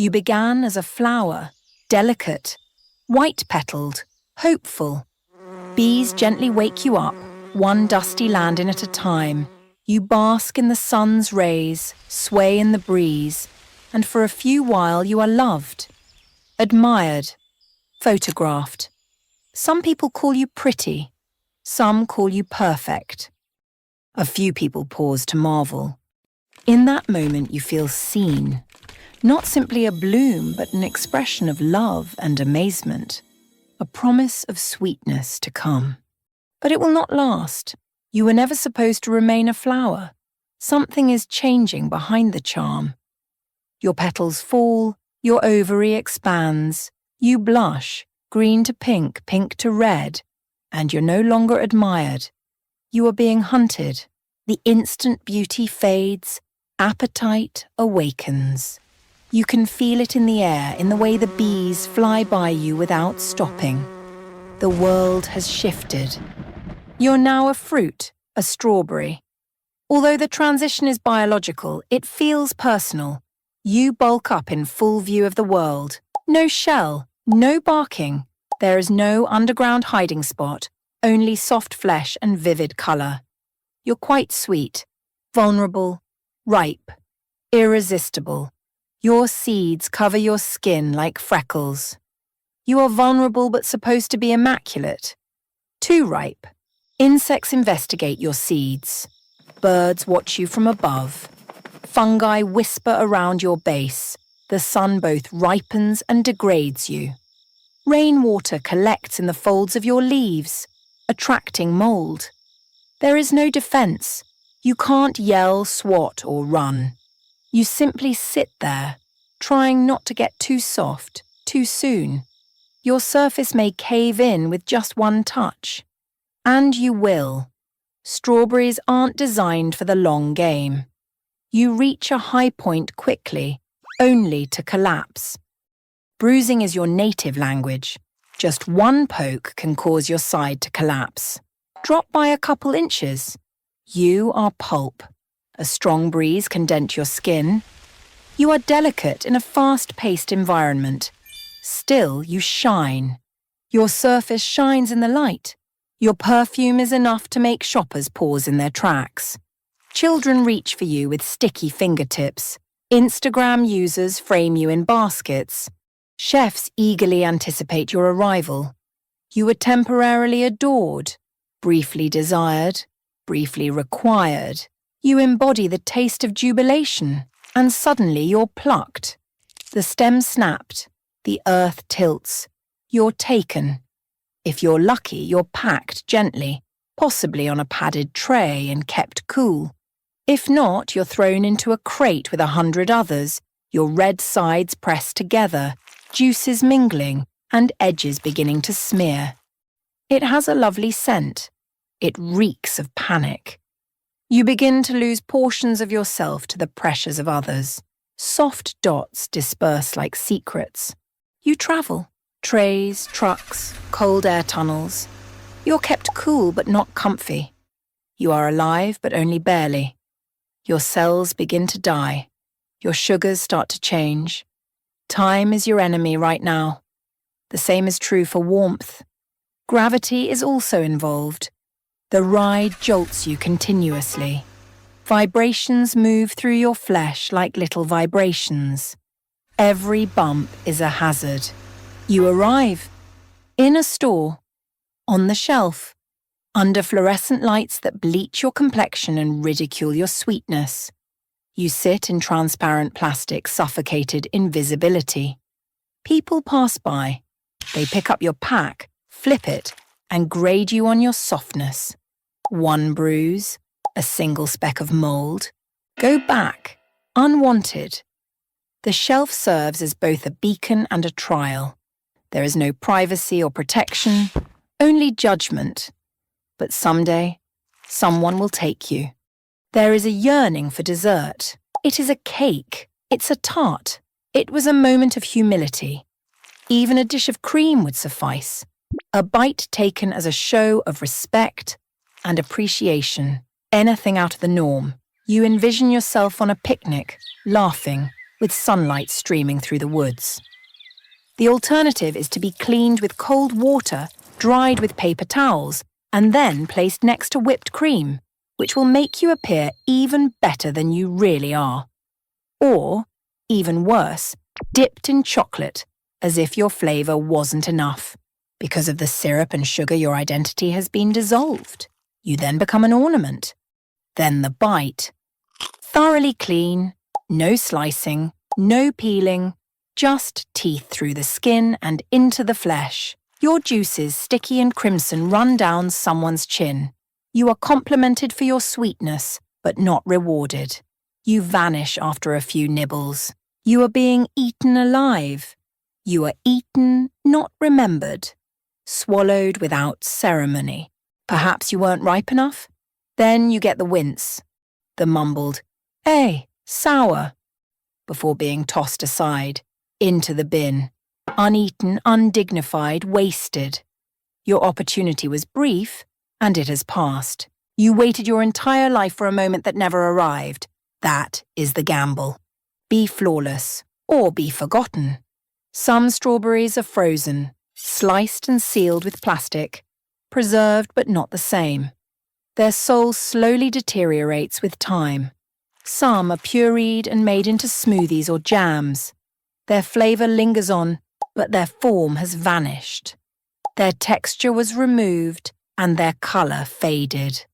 You began as a flower, delicate, white-petaled, hopeful. Bees gently wake you up, one dusty landing at a time. You bask in the sun's rays, sway in the breeze, and for a few while you are loved, admired, photographed. Some people call you pretty, some call you perfect. A few people pause to marvel. In that moment you feel seen, not simply a bloom but an expression of love and amazement, a promise of sweetness to come. But it will not last. You were never supposed to remain a flower. Something is changing behind the charm. Your petals fall, your ovary expands, you blush, green to pink, pink to red, and you're no longer admired. You are being hunted. The instant beauty fades, appetite awakens. You can feel it in the air, in the way the bees fly by you without stopping. The world has shifted. You're now a fruit, a strawberry. Although the transition is biological, it feels personal. You bulk up in full view of the world. No shell, no barking. There is no underground hiding spot, only soft flesh and vivid colour. You're quite sweet, vulnerable, ripe, irresistible. Your seeds cover your skin like freckles. You are vulnerable but supposed to be immaculate. Too ripe. Insects investigate your seeds. Birds watch you from above. Fungi whisper around your base. The sun both ripens and degrades you. Rainwater collects in the folds of your leaves, attracting mold. There is no defense. You can't yell, swat, or run. You simply sit there, trying not to get too soft, too soon. Your surface may cave in with just one touch. And you will. Strawberries aren't designed for the long game. You reach a high point quickly, only to collapse. Bruising is your native language. Just one poke can cause your side to collapse. Drop by a couple inches. You are pulp. A strong breeze can dent your skin. You are delicate in a fast-paced environment. Still, you shine. Your surface shines in the light. Your perfume is enough to make shoppers pause in their tracks. Children reach for you with sticky fingertips. Instagram users frame you in baskets. Chefs eagerly anticipate your arrival. You are temporarily adored, briefly desired, briefly required. You embody the taste of jubilation, and suddenly you're plucked. The stem snapped, the earth tilts. You're taken. If you're lucky, you're packed gently, possibly on a padded tray and kept cool. If not, you're thrown into a crate with 100 others, your red sides pressed together, juices mingling, and edges beginning to smear. It has a lovely scent. It reeks of panic. You begin to lose portions of yourself to the pressures of others. Soft dots disperse like secrets. You travel. Trays, trucks, cold air tunnels. You're kept cool but not comfy. You are alive but only barely. Your cells begin to die. Your sugars start to change. Time is your enemy right now. The same is true for warmth. Gravity is also involved. The ride jolts you continuously. Vibrations move through your flesh like little vibrations. Every bump is a hazard. You arrive. In a store. On the shelf. Under fluorescent lights that bleach your complexion and ridicule your sweetness. You sit in transparent plastic suffocated invisibility. People pass by. They pick up your pack, flip it, and grade you on your softness. One bruise, a single speck of mold. Go back, unwanted. The shelf serves as both a beacon and a trial. There is no privacy or protection, only judgment. But someday, someone will take you. There is a yearning for dessert. It is a cake. It's a tart. It was a moment of humility. Even a dish of cream would suffice. A bite taken as a show of respect and appreciation. Anything out of the norm. You envision yourself on a picnic, laughing, with sunlight streaming through the woods. The alternative is to be cleaned with cold water, dried with paper towels, and then placed next to whipped cream, which will make you appear even better than you really are. Or, even worse, dipped in chocolate, as if your flavour wasn't enough. Because of the syrup and sugar, your identity has been dissolved. You then become an ornament. Then the bite. Thoroughly clean, no slicing, no peeling, just teeth through the skin and into the flesh. Your juices, sticky and crimson, run down someone's chin. You are complimented for your sweetness, but not rewarded. You vanish after a few nibbles. You are being eaten alive. You are eaten, not remembered. Swallowed without ceremony. Perhaps you weren't ripe enough? Then you get the wince. The mumbled, "Eh, sour," before being tossed aside, into the bin. Uneaten, undignified, wasted. Your opportunity was brief, and it has passed. You waited your entire life for a moment that never arrived. That is the gamble. Be flawless, or be forgotten. Some strawberries are frozen, sliced and sealed with plastic, preserved but not the same. Their soul slowly deteriorates with time. Some are pureed and made into smoothies or jams. Their flavour lingers on, but their form has vanished. Their texture was removed and their colour faded.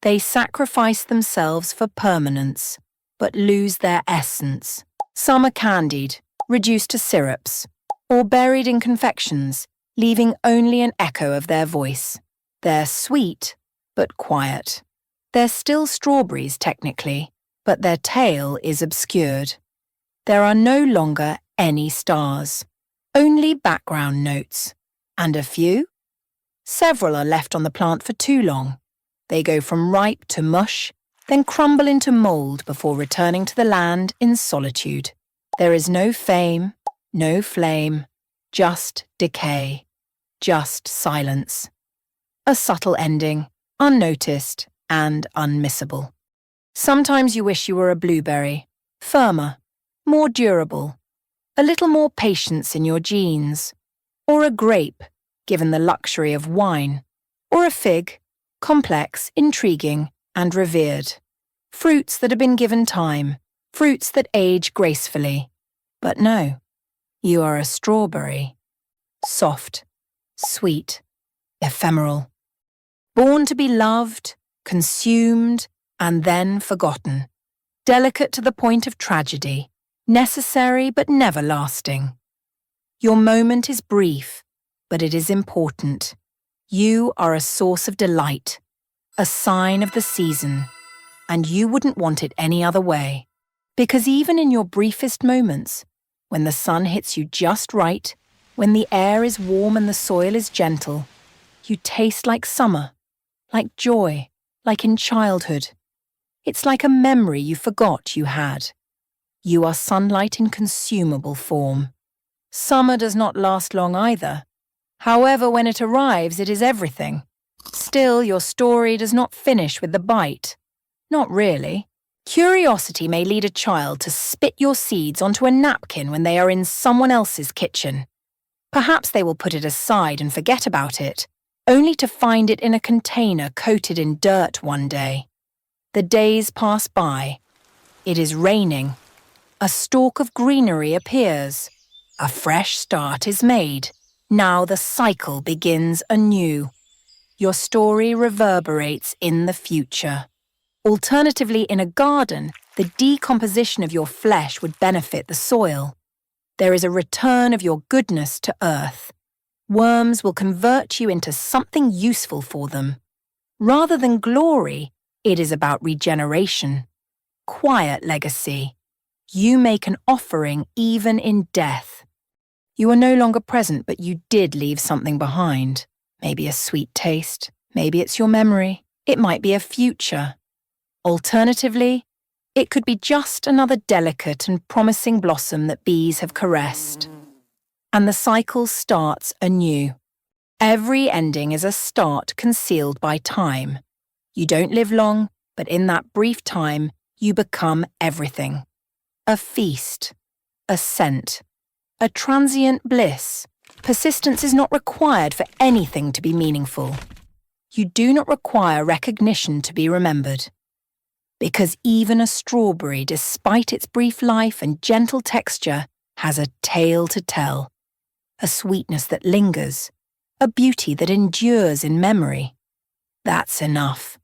They sacrifice themselves for permanence, but lose their essence. Some are candied, reduced to syrups, or buried in confections, leaving only an echo of their voice. They're sweet, but quiet. They're still strawberries, technically, but their tale is obscured. There are no longer any stars, only background notes. And a few? Several are left on the plant for too long. They go from ripe to mush, then crumble into mould before returning to the land in solitude. There is no fame, no flame, just decay, just silence. A subtle ending, unnoticed and unmissable. Sometimes you wish you were a blueberry, firmer, more durable, a little more patience in your genes, or a grape, given the luxury of wine, or a fig, complex, intriguing, and revered. Fruits that have been given time, fruits that age gracefully. But no, you are a strawberry. Soft, sweet, ephemeral. Born to be loved, consumed, and then forgotten. Delicate to the point of tragedy, necessary but never lasting. Your moment is brief, but it is important. You are a source of delight, a sign of the season, and you wouldn't want it any other way. Because even in your briefest moments, when the sun hits you just right, when the air is warm and the soil is gentle, you taste like summer, like joy, like in childhood. It's like a memory you forgot you had. You are sunlight in consumable form. Summer does not last long either. However, when it arrives, it is everything. Still, your story does not finish with the bite. Not really. Curiosity may lead a child to spit your seeds onto a napkin when they are in someone else's kitchen. Perhaps they will put it aside and forget about it, only to find it in a container coated in dirt one day. The days pass by. It is raining. A stalk of greenery appears. A fresh start is made. Now the cycle begins anew. Your story reverberates in the future. Alternatively, in a garden, the decomposition of your flesh would benefit the soil. There is a return of your goodness to earth. Worms will convert you into something useful for them. Rather than glory, it is about regeneration. Quiet legacy. You make an offering even in death. You are no longer present, but you did leave something behind. Maybe a sweet taste. Maybe it's your memory. It might be a future. Alternatively, it could be just another delicate and promising blossom that bees have caressed. And the cycle starts anew. Every ending is a start concealed by time. You don't live long, but in that brief time, you become everything. A feast, a scent, a transient bliss. Persistence is not required for anything to be meaningful. You do not require recognition to be remembered. Because even a strawberry, despite its brief life and gentle texture, has a tale to tell, a sweetness that lingers, a beauty that endures in memory. That's enough.